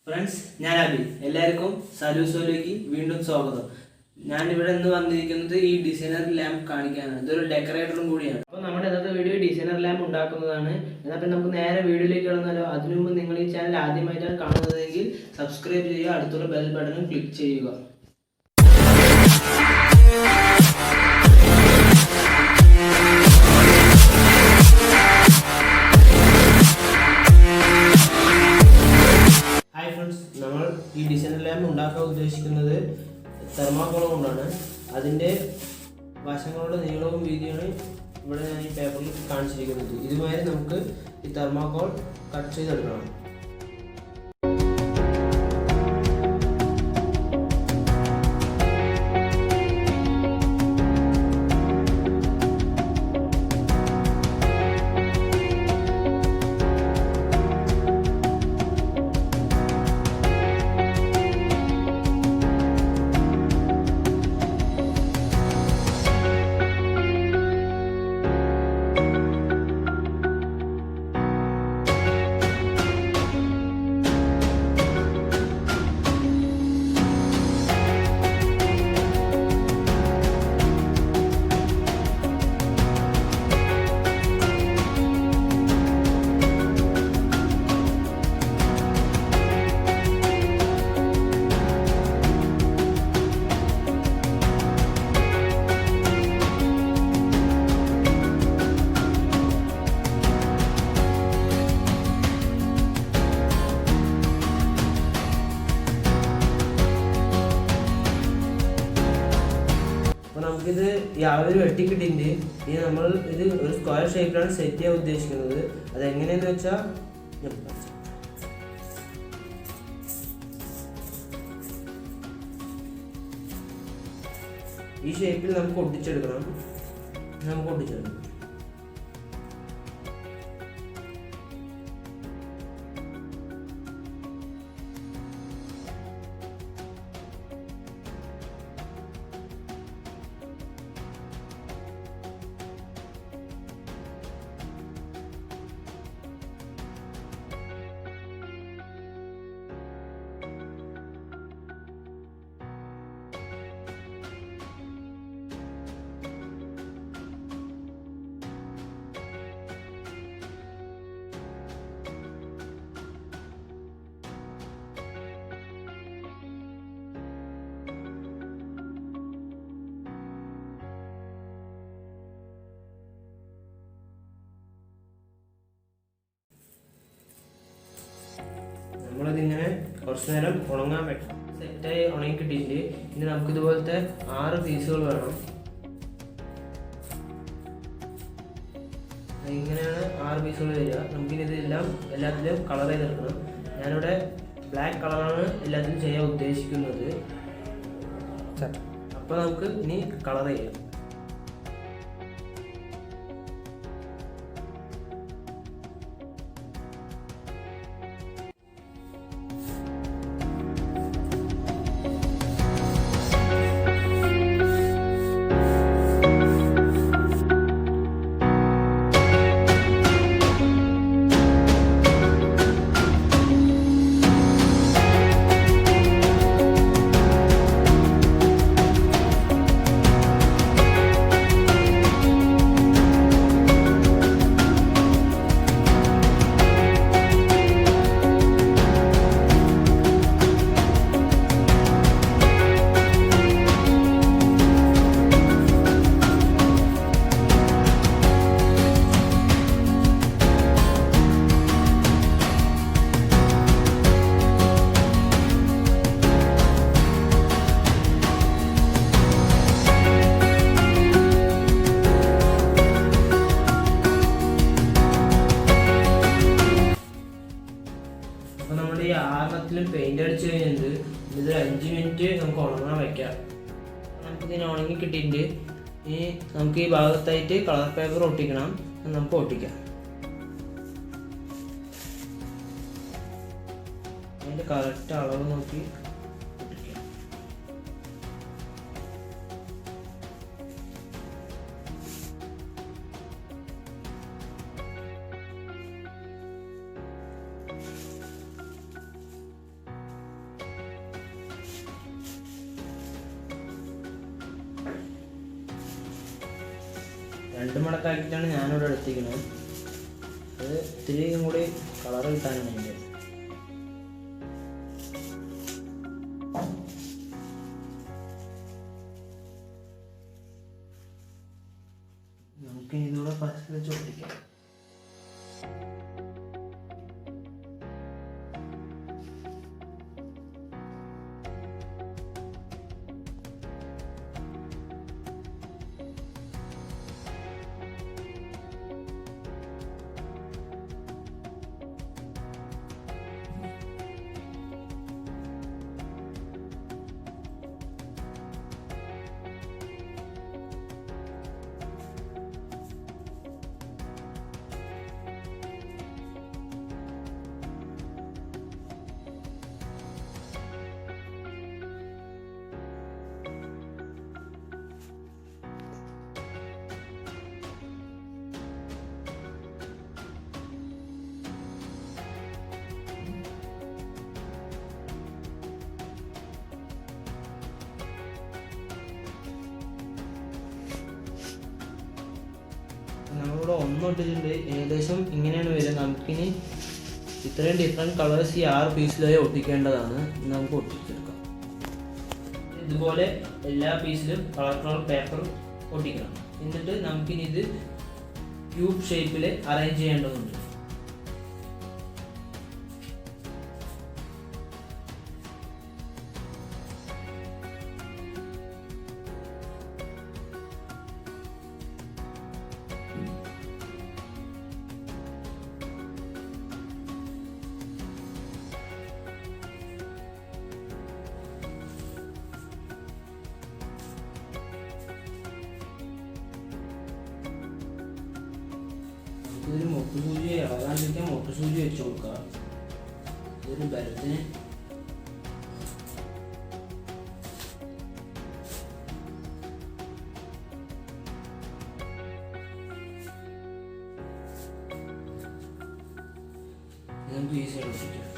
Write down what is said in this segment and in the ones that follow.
Friends, ഞാൻ അബി. എല്ലാവർക്കും സലൂസോയിലേക്ക് വീണ്ടും സ്വാഗതം. ഞാൻ ഇവിടെ നിന്ന് വന്നിരിക്കുന്നത് ഈ ഡിസൈനർ ലാമ്പ് കാണിക്കാനാണ്. ഇതൊരു ഡെക്കറേറ്ററും കൂടിയാണ്. അപ്പോൾ നമ്മുടെ ഇന്നത്തെ വീഡിയോ ഡിസൈനർ ലാമ്പ് ഉണ്ടാക്കുന്നതാണ്. എന്നാൽ നമുക്ക് നേരെ വീഡിയോയിലേക്ക് കിടന്നാലോ. അതിനു മുമ്പ് നിങ്ങൾ ഈ ചാനൽ ആദ്യമായിട്ടാണ് കാണുന്നതെങ്കിൽ സബ്സ്ക്രൈബ് ചെയ്യുക, അടുത്തുള്ള ബെൽ ബട്ടണും ക്ലിക്ക് ചെയ്യുക. നമ്മൾ ഈ ഡിസൈനർ ലാമ്പ് ഉണ്ടാക്കാൻ ഉദ്ദേശിക്കുന്നത് തെർമോക്കോൾ കൊണ്ടാണ്. അതിൻ്റെ വശങ്ങളുടെ നീളവും വീതിയാണ് ഇവിടെ ഞാൻ ഈ പേപ്പറിൽ കാണിച്ചിരിക്കുന്നത്. ഇതുമാതിരി നമുക്ക് ഈ തെർമോക്കോൾ കട്ട് ചെയ്തെടുക്കണം. നമുക്കിത് യാതൊരു വെട്ടിക്കിട്ടിൻ്റെ ഇനി നമ്മൾ ഇത് ഒരു സ്ക്വയർ ഷേപ്പിലാണ് സെറ്റ് ചെയ്യാൻ ഉദ്ദേശിക്കുന്നത്. അതെങ്ങനെയെന്ന് വെച്ചാൽ ഈ ഷേപ്പിൽ നമുക്ക് ഒട്ടിച്ചെടുക്കണം. നമ്മളിതിങ്ങനെ കുറച്ച് നേരം ഉണങ്ങാൻ പറ്റും. സെറ്റായി ഉണങ്ങി കിട്ടിയിട്ട് ഇനി നമുക്കിതുപോലത്തെ 6 പീസുകൾ വേണം. ഇങ്ങനെയാണ് 6 പീസുകൾ വരിക. നമുക്കിനി ഇതെല്ലാം എല്ലാത്തിലും കളർ ചെയ്തെടുക്കണം. ഞാനിവിടെ ബ്ലാക്ക് കളറാണ് എല്ലാത്തിലും ചെയ്യാൻ ഉദ്ദേശിക്കുന്നത്. അപ്പോൾ നമുക്ക് ഇനി കളർ ചെയ്യാം. അപ്പോൾ നമ്മൾ ഈ 6 പെയിന്റ് അടിച്ച് കഴിഞ്ഞിട്ട് ഇത് 5 മിനിറ്റ് നമുക്ക് ഉണങ്ങാൻ വയ്ക്കാം. നമുക്കിതിന് ഉണങ്ങി കിട്ടിയിട്ട് ഇനി നമുക്ക് ഈ ഭാഗത്തായിട്ട് കളർ പേപ്പർ ഒട്ടിക്കണം. നമുക്ക് ഒട്ടിക്കാം. അതിൻ്റെ കറക്റ്റ് അളവ് നോക്കി ഒട്ടിക്കാം. 2 മടക്കാക്കിയിട്ടാണ് ഞാനിവിടെ എടുത്തിരിക്കുന്നത്. അത് ഇത്തിരിയും കൂടി കളർ കിട്ടാനാണ് എൻ്റെ. നമുക്ക് ഇതിലൂടെ ഫസ്റ്റ് വെച്ച് ഒട്ടിക്കാം. നമ്മളിവിടെ ഒട്ടിച്ചിട്ടുണ്ട്. ഏകദേശം ഇങ്ങനെയാണ് വരിക. നമുക്കിനി ഇത്രയും ഡിഫറെൻറ്റ് കളേഴ്സ് ഈ 6 പീസിലായി ഒട്ടിക്കേണ്ടതാണ്. നമുക്ക് ഒട്ടിച്ചെടുക്കാം. ഇതുപോലെ എല്ലാ പീസിലും കളർ പേപ്പർ ഒട്ടിക്കണം. എന്നിട്ട് നമുക്കിനി ഇത് ക്യൂബ് ഷേപ്പിൽ അറേഞ്ച് ചെയ്യേണ്ടതുണ്ട്. ഇതൊരു മുട്ടുസൂചി ഇളകാണ്ടിരിക്കാൻ മുട്ടുസൂചി വെച്ച് കൊടുക്കുക. ഇതൊരു ബലത്തിന് നമുക്ക് ഈസിയായിട്ട് ഒട്ടിക്കാം.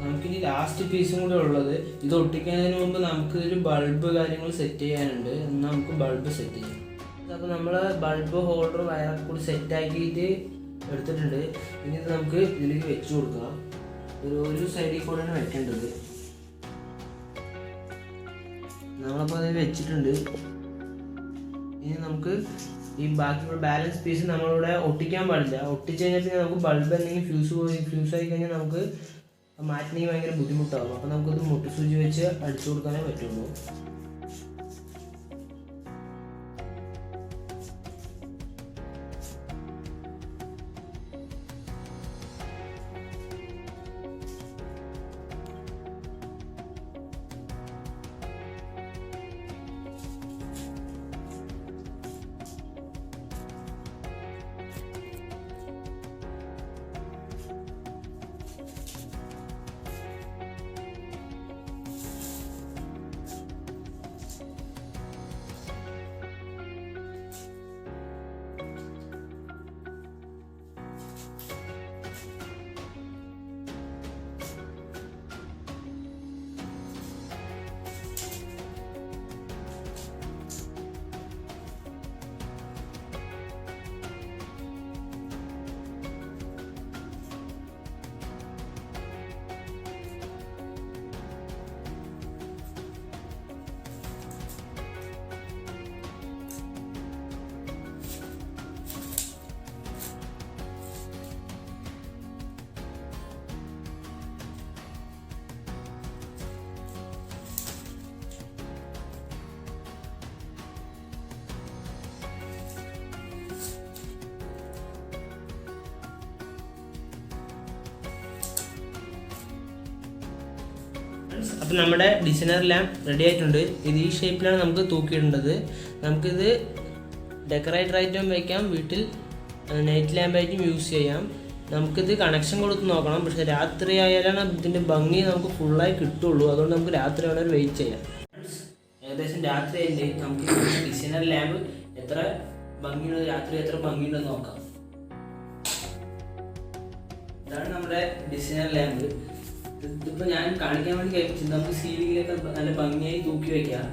നമുക്കിനി ലാസ്റ്റ് പീസും കൂടെ ഉള്ളത്. ഇത് ഒട്ടിക്കുന്നതിന് മുമ്പ് നമുക്ക് ഒരു ബൾബ് കാര്യങ്ങൾ സെറ്റ് ചെയ്യാനുണ്ട്. എന്നാൽ നമുക്ക് ബൾബ് സെറ്റ് ചെയ്യാം. അപ്പോൾ നമ്മൾ ബൾബ് ഹോൾഡർ വയറൊക്കെ കൂടി സെറ്റാക്കിയിട്ട് എടുത്തിട്ടുണ്ട്. ഇനി ഇത് നമുക്ക് ഇതിലേക്ക് വെച്ച് കൊടുക്കാം. ഒരു സൈഡിൽ കൂടെയാണ് വെക്കേണ്ടത്. നമ്മളപ്പോൾ അത് വെച്ചിട്ടുണ്ട്. ഇനി നമുക്ക് ഈ ബാക്കിയുള്ള ബാലൻസ് പീസ് നമ്മളിവിടെ ഒട്ടിക്കാൻ പാടില്ല. ഒട്ടിച്ച് കഴിഞ്ഞാൽ പിന്നെ നമുക്ക് ബൾബ് എന്തെങ്കിലും ഫ്യൂസ് ആയി കഴിഞ്ഞാൽ നമുക്ക് മാറ്റണമെങ്കിൽ ഭയങ്കര ബുദ്ധിമുട്ടാകും. അപ്പോൾ നമുക്കത് മുട്ടുസൂചി വെച്ച് അടിച്ചു കൊടുക്കാനേ പറ്റുള്ളൂ. അപ്പോൾ നമ്മുടെ ഡിസൈനർ ലാമ്പ് റെഡി ആയിട്ടുണ്ട്. ഇത് ഈ ഷേപ്പിലാണ് നമുക്ക് തൂക്കിയിടേണ്ടത്. നമുക്കിത് ഡെക്കറേറ്റർ ആയിട്ടും വയ്ക്കാം, വീട്ടിൽ നൈറ്റ് ലാമ്പായിട്ടും യൂസ് ചെയ്യാം. നമുക്കിത് കണക്ഷൻ കൊടുത്ത് നോക്കണം. പക്ഷേ രാത്രി ആയാലാണ് ഇതിൻ്റെ ഭംഗി നമുക്ക് ഫുള്ളായി കിട്ടുള്ളൂ. അതുകൊണ്ട് നമുക്ക് രാത്രി വേണമെങ്കിൽ വെയിറ്റ് ചെയ്യാം. ഏകദേശം രാത്രി ആയിട്ട് നമുക്ക് ഡിസൈനർ ലാമ്പ് എത്ര ഭംഗിയുണ്ട്, രാത്രി എത്ര ഭംഗിയുണ്ടെന്ന് നോക്കാം. ഇതാണ് നമ്മുടെ ഡിസൈനർ ലാമ്പ്. ഇതിപ്പോൾ ഞാൻ കാണിക്കാൻ വേണ്ടി കഴിച്ചിട്ട് നമുക്ക് സീലിങ്ങിലൊക്കെ നല്ല ഭംഗിയായി തൂക്കി വയ്ക്കാം.